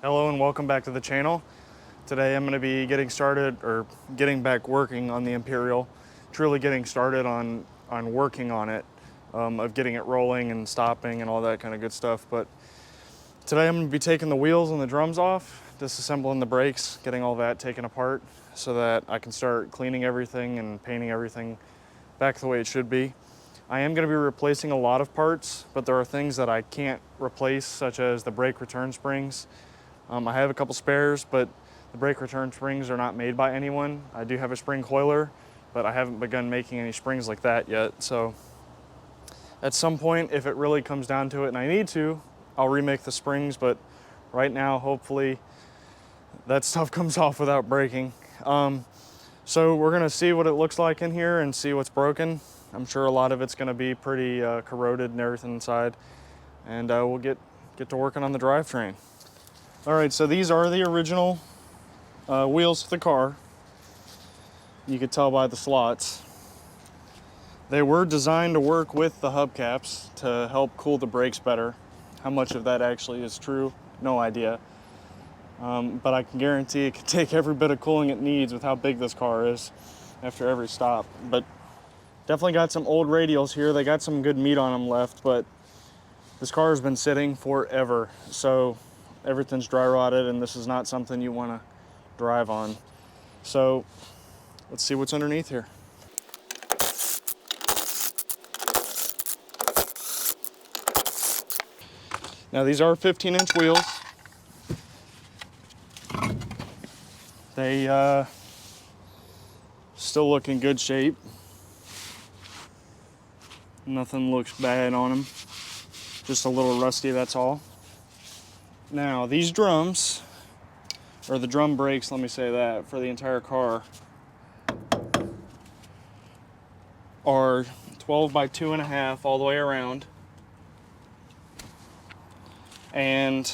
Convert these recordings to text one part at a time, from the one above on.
Hello and welcome back to the channel. Today I'm going to be getting back working on the Imperial, truly getting started on working on it, of getting it rolling and stopping and all that kind of good stuff. But today I'm going to be taking the wheels and the drums off, disassembling the brakes, getting all that taken apart so that I can start cleaning everything and painting everything back the way it should be. I am going to be replacing a lot of parts, but there are things that I can't replace, such as the brake return springs. I have a couple spares, but the brake return springs are not made by anyone. I do have a spring coiler, but I haven't begun making any springs like that yet. So at some point, if it really comes down to it and I need to, I'll remake the springs, but right now, hopefully, that stuff comes off without breaking. So we're gonna see what it looks like in here and see what's broken. I'm sure a lot of it's gonna be pretty corroded and everything inside, and we'll get to working on the drivetrain. All right, so these are the original wheels for the car. You could tell by the slots. They were designed to work with the hubcaps to help cool the brakes better. How much of that actually is true, no idea. But I can guarantee it can take every bit of cooling it needs with how big this car is after every stop. But definitely got some old radials here. They got some good meat on them left, but this car has been sitting forever. So everything's dry rotted, and this is not something you want to drive on. So let's see what's underneath here. Now these are 15-inch wheels. They still look in good shape. Nothing looks bad on them. Just a little rusty, that's all. Now these drums, or the drum brakes, let me say that, for the entire car are 12 by 2.5 all the way around, and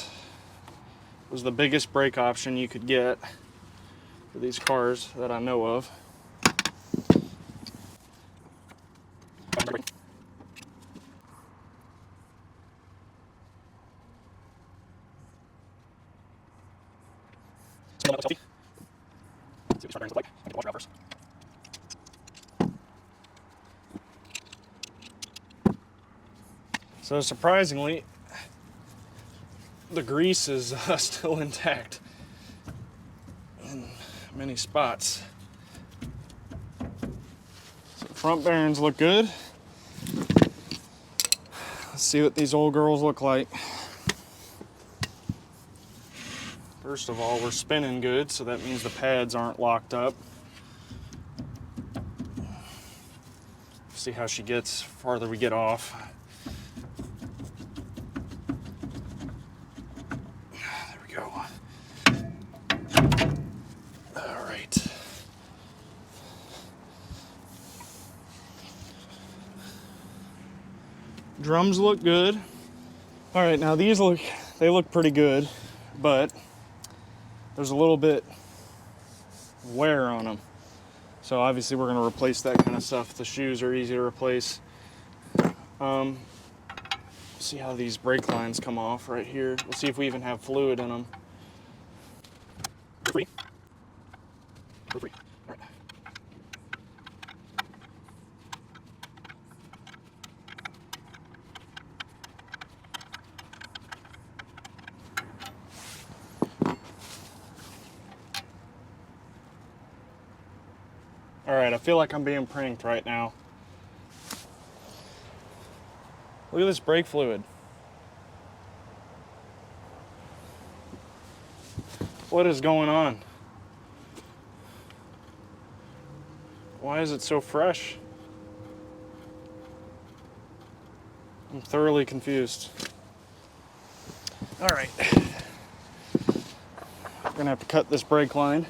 was the biggest brake option you could get for these cars that I know of. So surprisingly, the grease is still intact in many spots. So front bearings look good. Let's see what these old girls look like. First of all, we're spinning good, so that means the pads aren't locked up. See how she gets farther we get off. There we go. All right. Drums look good. All right, now these look pretty good, but there's a little bit wear on them. So obviously we're gonna replace that kind of stuff. The shoes are easy to replace. See how these brake lines come off right here. We'll see if we even have fluid in them. Free. Free. All right. All right, I feel like I'm being pranked right now. Look at this brake fluid. What is going on? Why is it so fresh? I'm thoroughly confused. All right. I'm gonna have to cut this brake line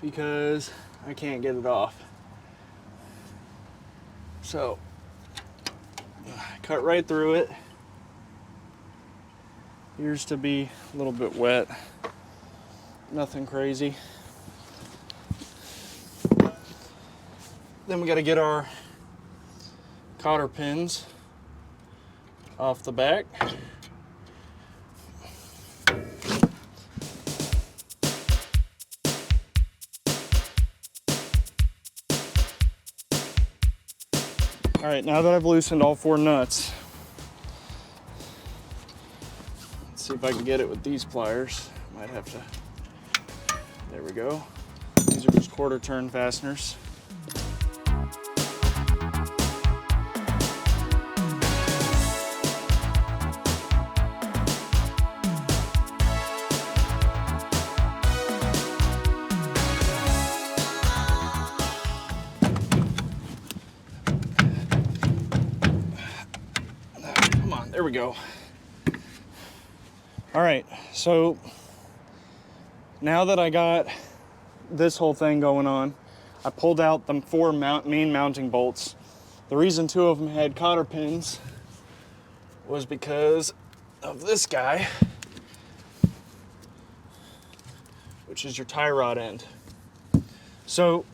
because I can't get it off. So, cut right through it. Appears to be a little bit wet. Nothing crazy. Then we got to get our cotter pins off the back. All right, now that I've loosened all 4 nuts, let's see if I can get it with these pliers. Might have to, there we go. These are just 1/4 turn fasteners. Come on, there we go. All right, so now that I got this whole thing going on, I pulled out the 4 main mounting bolts. The reason 2 of them had cotter pins was because of this guy, which is your tie rod end. So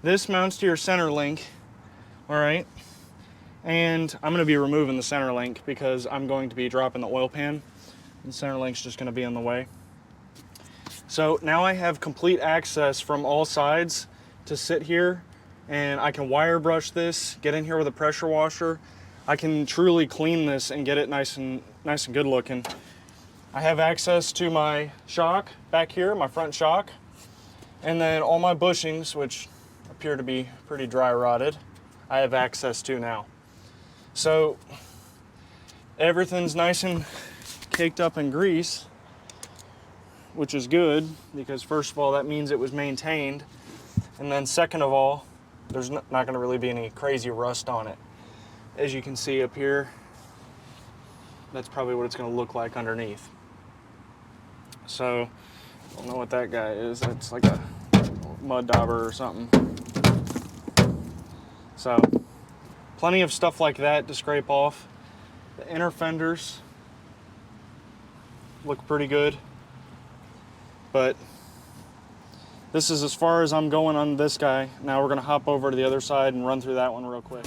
this mounts to your center link, all right? And I'm gonna be removing the center link because I'm going to be dropping the oil pan. The center link's just gonna be in the way. So now I have complete access from all sides to sit here, and I can wire brush this, get in here with a pressure washer. I can truly clean this and get it nice and good looking. I have access to my shock back here, my front shock, and then all my bushings, which appear to be pretty dry rotted, I have access to now. So everything's nice and caked up in grease, which is good because first of all, that means it was maintained. And then second of all, there's not gonna really be any crazy rust on it. As you can see up here, that's probably what it's gonna look like underneath. So, I don't know what that guy is. That's like a mud dauber or something. So, plenty of stuff like that to scrape off. The inner fenders look pretty good, but this is as far as I'm going on this guy. Now we're gonna hop over to the other side and run through that one real quick.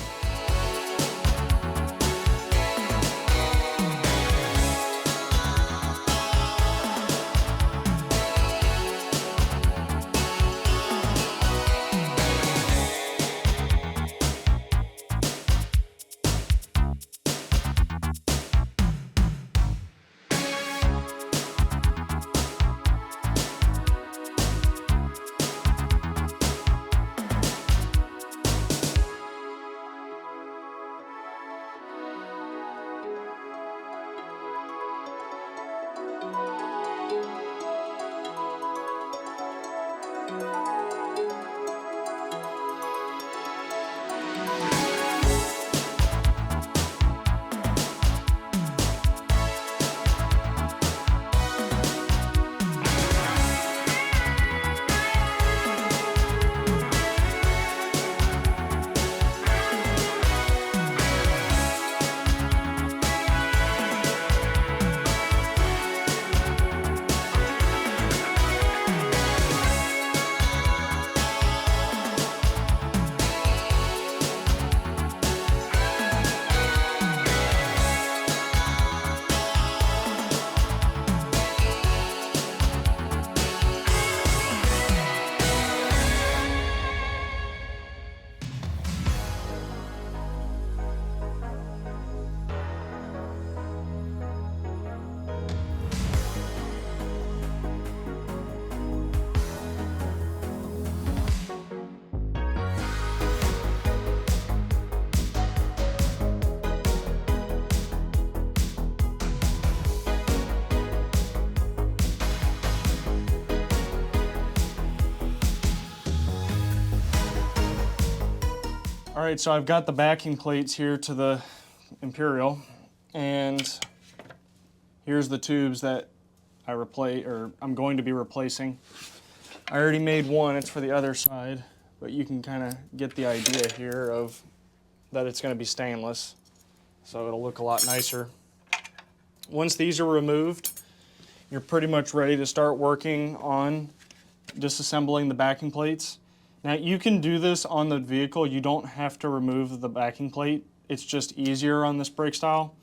All right, so I've got the backing plates here to the Imperial, and here's the tubes that I'm going to be replacing. I already made one, it's for the other side, but you can kind of get the idea here of that it's going to be stainless, so it'll look a lot nicer. Once these are removed, you're pretty much ready to start working on disassembling the backing plates. Now you can do this on the vehicle, you don't have to remove the backing plate, it's just easier on this brake style.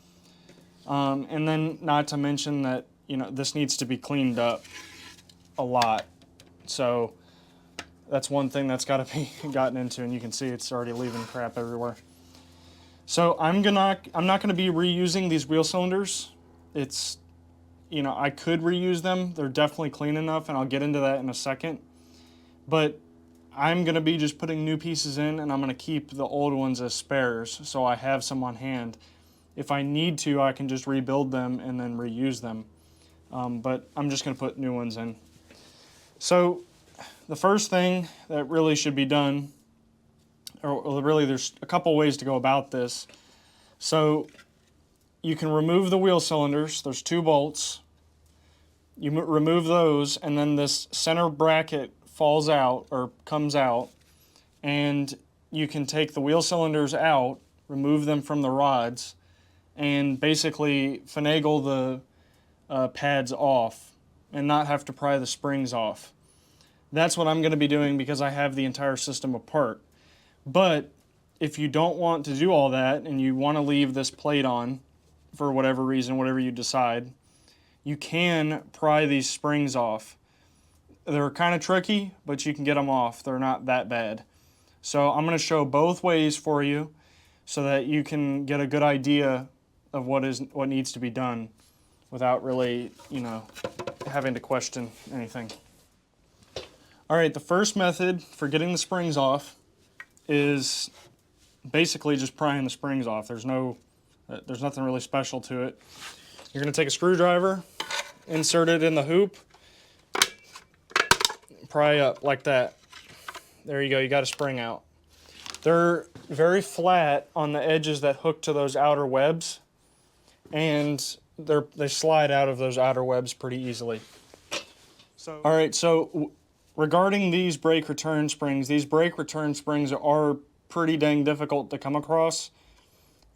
And then not to mention that, you know, this needs to be cleaned up a lot. So that's one thing that's got to be gotten into, and you can see it's already leaving crap everywhere. So I'm not gonna be reusing these wheel cylinders. It's, I could reuse them. They're definitely clean enough, and I'll get into that in a second. But I'm gonna be just putting new pieces in, and I'm gonna keep the old ones as spares, so I have some on hand. If I need to, I can just rebuild them and then reuse them. But I'm just gonna put new ones in. So the first thing that really should be done, or really there's a couple ways to go about this. So you can remove the wheel cylinders. There's 2 bolts. You remove those, and then this center bracket falls out or comes out, and you can take the wheel cylinders out, remove them from the rods, and basically finagle the pads off and not have to pry the springs off. That's what I'm going to be doing because I have the entire system apart. But if you don't want to do all that and you want to leave this plate on for whatever reason, whatever you decide, you can pry these springs off. They're kind of tricky, but you can get them off. They're not that bad. So I'm going to show both ways for you so that you can get a good idea of what needs to be done without really, having to question anything. All right, the first method for getting the springs off is basically just prying the springs off. There's nothing really special to it. You're going to take a screwdriver, insert it in the hoop, pry up like that. There you go, you got a spring out. They're very flat on the edges that hook to those outer webs, and they slide out of those outer webs pretty easily. All right, so regarding these brake return springs are pretty dang difficult to come across.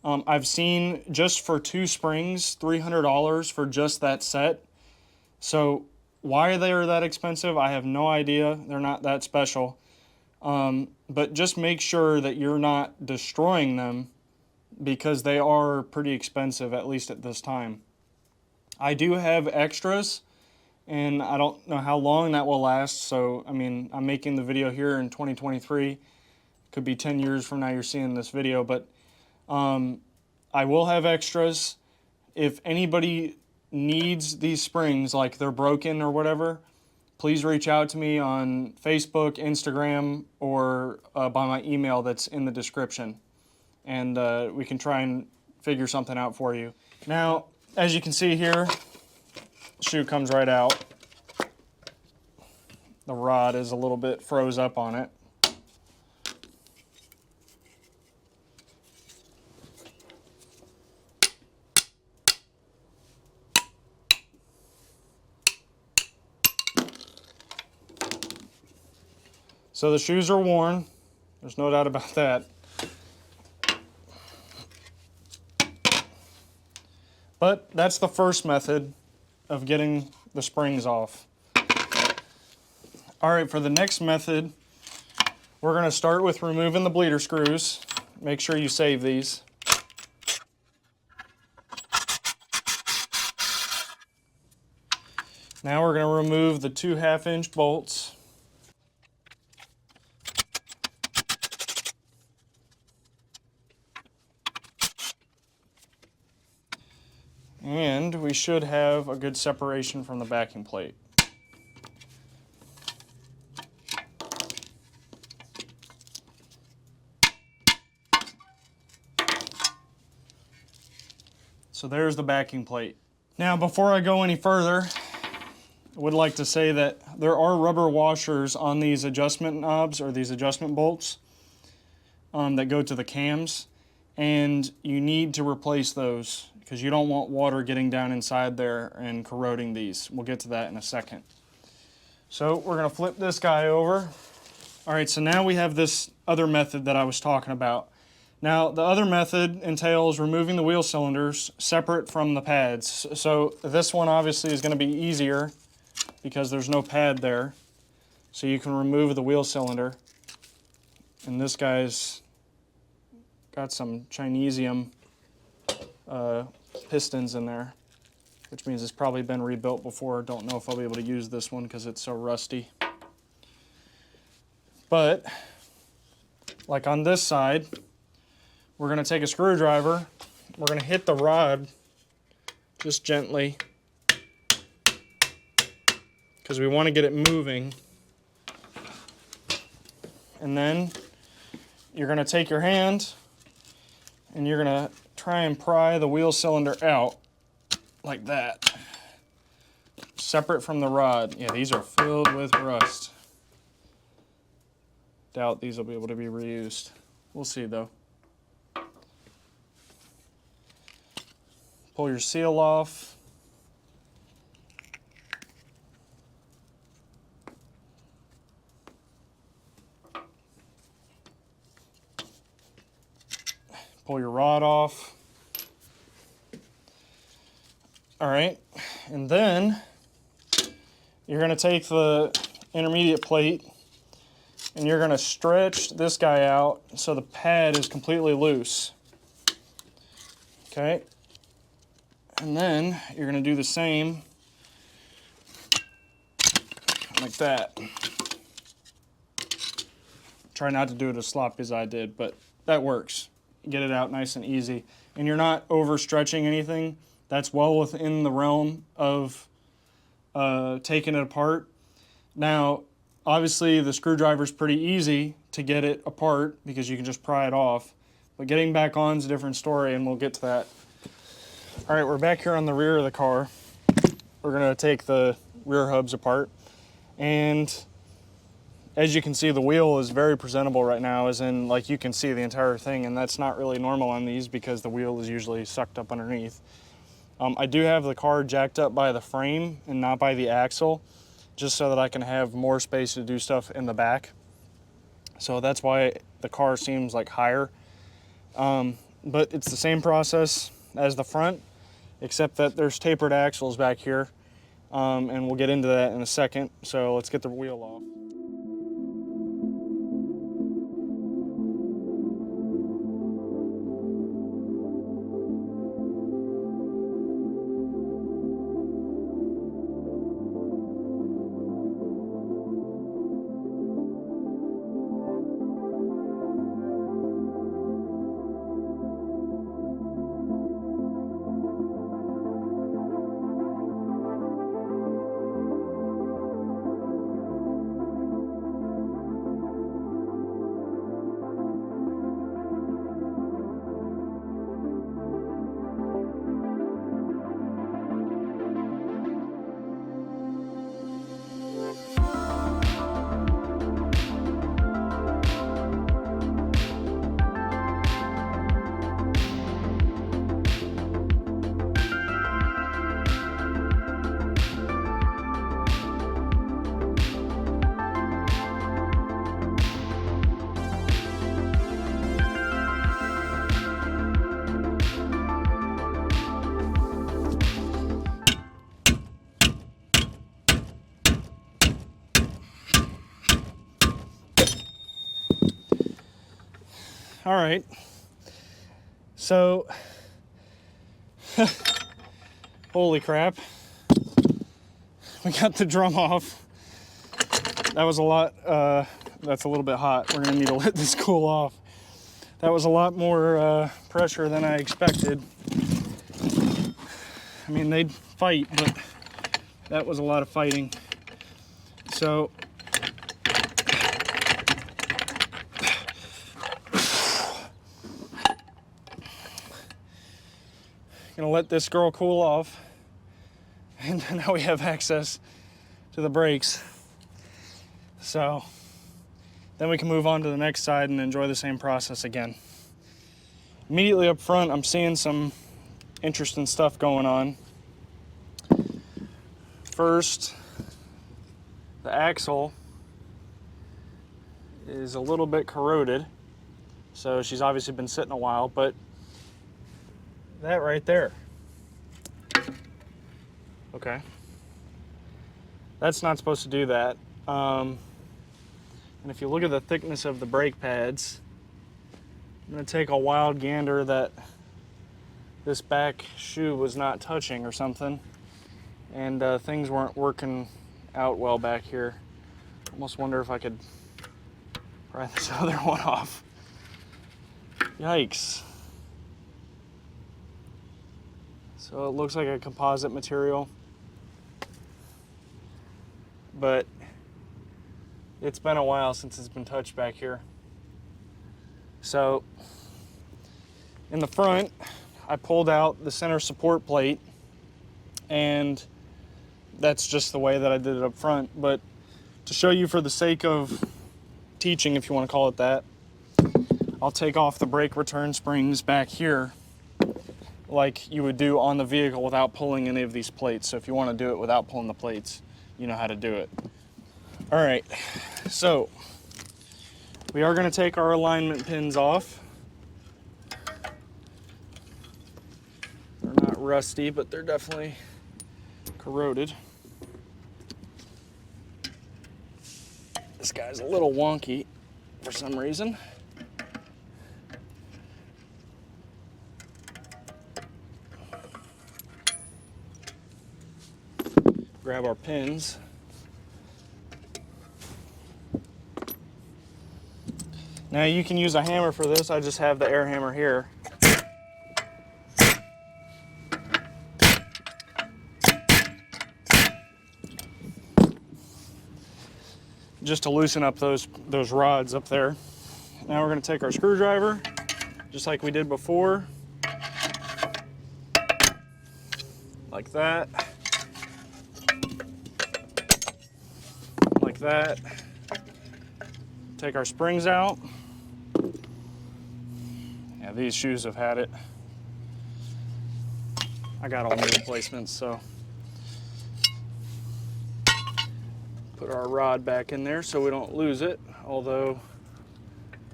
I've seen just for 2 springs, $300 for just that set. So why they are that expensive, I have no idea. They're not that special. But just make sure that you're not destroying them because they are pretty expensive, at least at this time. I do have extras, and I don't know how long that will last. So, I'm making the video here in 2023. Could be 10 years from now you're seeing this video, but I will have extras. If anybody needs these springs, like they're broken or whatever, please reach out to me on Facebook, Instagram, or by my email that's in the description. And we can try and figure something out for you. Now, as you can see here, the shoe comes right out. The rod is a little bit froze up on it. So the shoes are worn. There's no doubt about that. But that's the first method of getting the springs off. All right, for the next method, we're going to start with removing the bleeder screws. Make sure you save these. Now we're going to remove the 2 1/2-inch bolts. And we should have a good separation from the backing plate. So there's the backing plate. Now, before I go any further, I would like to say that there are rubber washers on these adjustment knobs or these adjustment bolts that go to the cams, and you need to replace those because you don't want water getting down inside there and corroding these. We'll get to that in a second. So we're going to flip this guy over. All right, so now we have this other method that I was talking about. Now, the other method entails removing the wheel cylinders separate from the pads. So this one obviously is going to be easier because there's no pad there. So you can remove the wheel cylinder. And this guy's got some Chinesium pistons in there, which means it's probably been rebuilt before. Don't know if I'll be able to use this one because it's so rusty. But, like on this side, we're gonna take a screwdriver, we're gonna hit the rod just gently, because we wanna get it moving. And then you're gonna take your hand and you're gonna try and pry the wheel cylinder out like that, separate from the rod. Yeah, these are filled with rust. Doubt these will be able to be reused. We'll see though. Pull your seal off. Pull your rod off. All right, and then you're gonna take the intermediate plate and you're gonna stretch this guy out so the pad is completely loose. Okay, and then you're gonna do the same like that. Try not to do it as sloppy as I did, but that works. Get it out nice and easy. And you're not overstretching anything. That's well within the realm of taking it apart. Now, obviously the screwdriver's pretty easy to get it apart because you can just pry it off. But getting back on is a different story, and we'll get to that. All right, we're back here on the rear of the car. We're gonna take the rear hubs apart. And as you can see, the wheel is very presentable right now, as in, like, you can see the entire thing, and that's not really normal on these because the wheel is usually sucked up underneath. I do have the car jacked up by the frame and not by the axle, just so that I can have more space to do stuff in the back. So that's why the car seems like higher. But it's the same process as the front, except that there's tapered axles back here, and we'll get into that in a second. So let's get the wheel off. All right, so, holy crap, we got the drum off. That was a lot, that's a little bit hot. We're gonna need to let this cool off. That was a lot more pressure than I expected. I mean, they'd fight, but that was a lot of fighting. So, gonna let this girl cool off, and now we have access to the brakes. So then we can move on to the next side and enjoy the same process again. Immediately up front, I'm seeing some interesting stuff going on. First, the axle is a little bit corroded, so she's obviously been sitting a while, but that right there. Okay. That's not supposed to do that. And if you look at the thickness of the brake pads, I'm gonna take a wild gander that this back shoe was not touching or something, and things weren't working out well back here. Almost wonder if I could pry this other one off. Yikes. So it looks like a composite material, but it's been a while since it's been touched back here. So in the front, I pulled out the center support plate, and that's just the way that I did it up front. But to show you for the sake of teaching, if you want to call it that, I'll take off the brake return springs back here like you would do on the vehicle without pulling any of these plates. So if you want to do it without pulling the plates, you know how to do it. All right, so we are going to take our alignment pins off. They're not rusty, but they're definitely corroded. This guy's a little wonky for some reason. Grab our pins. Now you can use a hammer for this. I just have the air hammer here. Just to loosen up those rods up there. Now we're going to take our screwdriver, just like we did before, like that, like that. Take our springs out. Yeah, these shoes have had it. I got all new replacements, so. Put our rod back in there so we don't lose it, although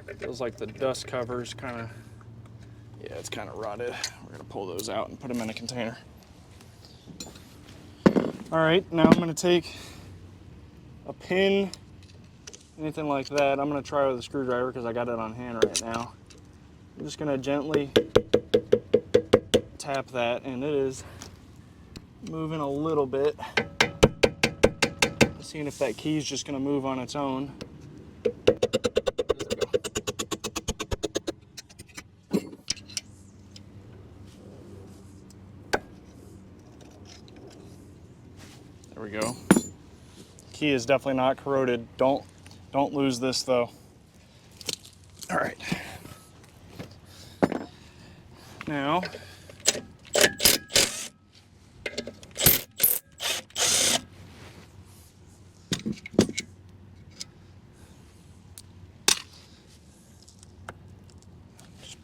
it feels like the dust cover's kind of, yeah, it's kind of rotted. We're gonna pull those out and put them in a container. All right, now I'm gonna take a pin, anything like that. I'm gonna try with a screwdriver because I got it on hand right now. I'm just gonna gently tap that, and it is moving a little bit. Seeing if that key is just going to move on its own. There we go. Key is definitely not corroded. Don't lose this though. All right. Now,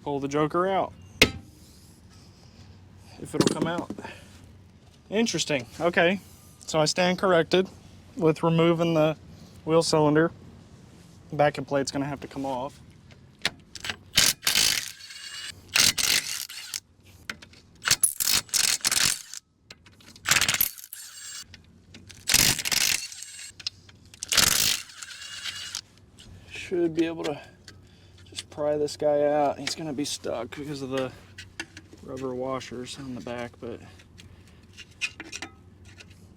pull the joker out, if it'll come out. Interesting. Okay, so I stand corrected with removing the wheel cylinder. Backing plate's gonna have to come off. Should be able to pry this guy out. He's gonna be stuck because of the rubber washers on the back, but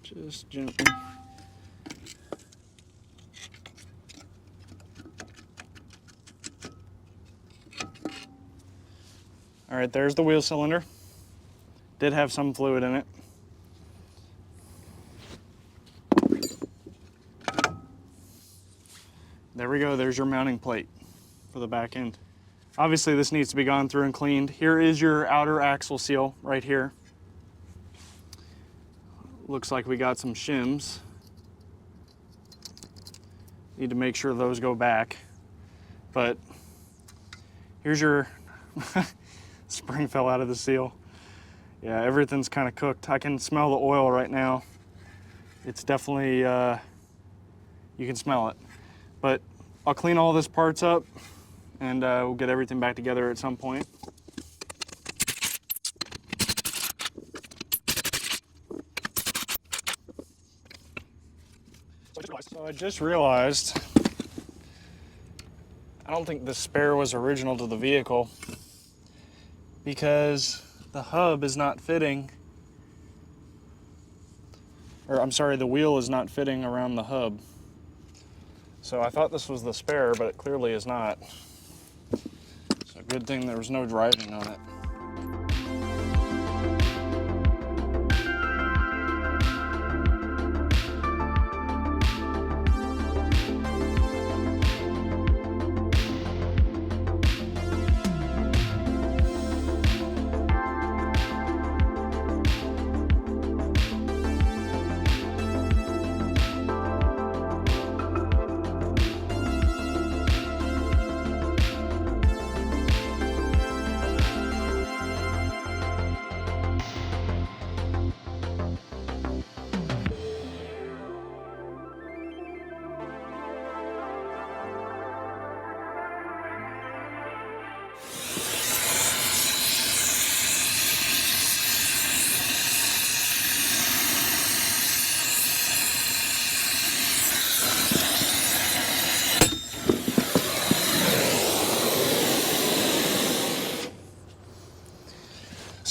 just gently. All right, there's the wheel cylinder. Did have some fluid in it. There we go, there's your mounting plate for the back end. Obviously this needs to be gone through and cleaned. Here is your outer axle seal right here. Looks like we got some shims. Need to make sure those go back. But here's your spring fell out of the seal. Yeah, everything's kind of cooked. I can smell the oil right now. It's definitely, you can smell it. But I'll clean all this parts up and we'll get everything back together at some point. So I just realized, I don't think the spare was original to the vehicle because the hub is not fitting, or I'm sorry, the wheel is not fitting around the hub. So I thought this was the spare, but it clearly is not. So good thing there was no driving on it.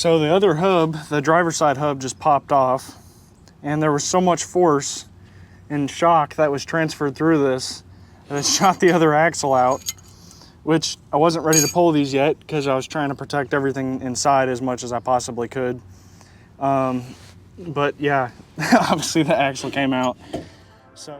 So the other hub, the driver's side hub, just popped off, and there was so much force and shock that was transferred through this that it shot the other axle out, which I wasn't ready to pull these yet because I was trying to protect everything inside as much as I possibly could. But yeah, obviously the axle came out. So.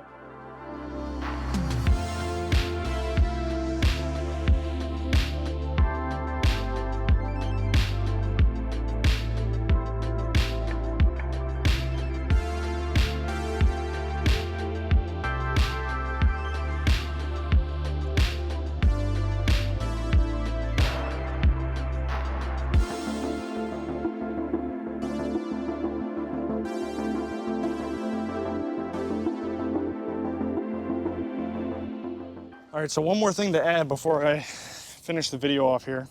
All right, so one more thing to add before I finish the video off here.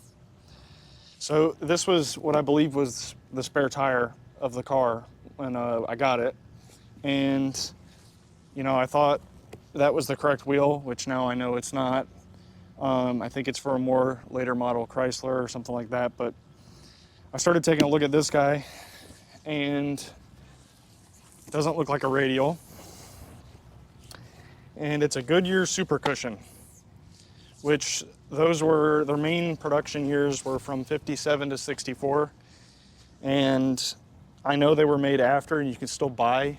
So this was what I believe was the spare tire of the car when I got it. And, you know, I thought that was the correct wheel, which now I know it's not. I think it's for a more later model Chrysler or something like that. But I started taking a look at this guy, and it doesn't look like a radial. And it's a Goodyear Super Cushion, which those were, their main production years were from 57 to 64. And I know they were made after, and you can still buy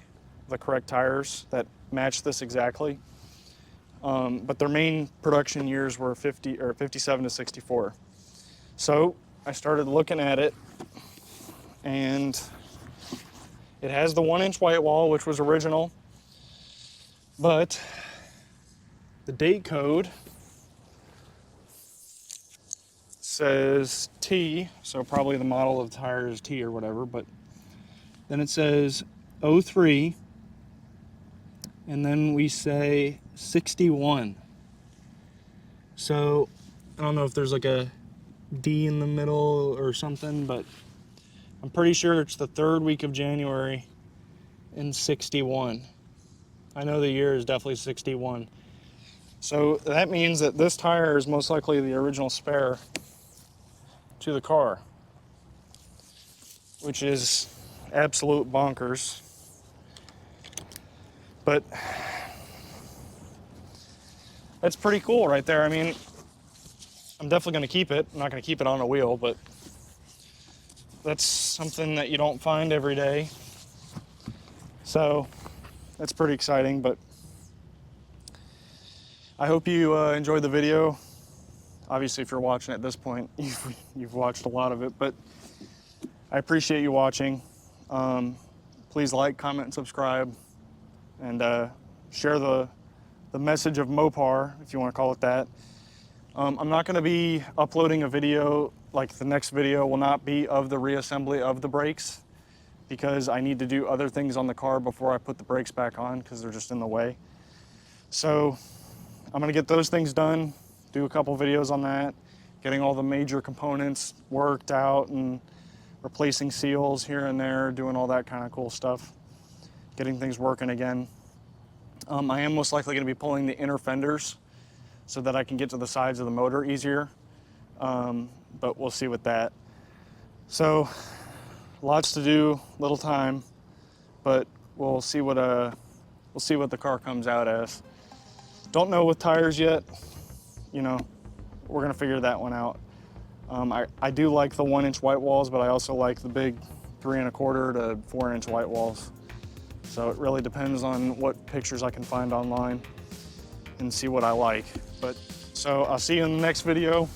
the correct tires that match this exactly. But their main production years were 57 to 64. So I started looking at it, and it has the 1-inch white wall, which was original, but the date code says T, so probably the model of the tire is T or whatever, but then it says 03, and then we say 61. So I don't know if there's like a D in the middle or something, but I'm pretty sure it's the 3rd week of January in 61. I know the year is definitely 61. So that means that this tire is most likely the original spare to the car, which is absolute bonkers. But that's pretty cool right there. I mean, I'm definitely going to keep it. I'm not going to keep it on a wheel, but that's something that you don't find every day. So that's pretty exciting. But I hope you enjoyed the video. Obviously, if you're watching at this point, you've watched a lot of it, but I appreciate you watching. Please like, comment, and subscribe, and share the message of Mopar, if you want to call it that. I'm not going to be uploading a video, like the next video will not be of the reassembly of the brakes, because I need to do other things on the car before I put the brakes back on, because they're just in the way. So I'm going to get those things done, do a couple videos on that, getting all the major components worked out and replacing seals here and there, doing all that kind of cool stuff, getting things working again. I am most likely going to be pulling the inner fenders so that I can get to the sides of the motor easier, but we'll see with that. So lots to do, little time, but we'll see what the car comes out as. Don't know with tires yet. You know, we're gonna figure that one out. I do like the 1-inch white walls, but I also like the big 3 1/4 to 4-inch white walls. So it really depends on what pictures I can find online and see what I like. But so I'll see you in the next video.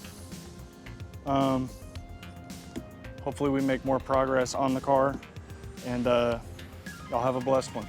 Hopefully we make more progress on the car, and y'all have a blessed one.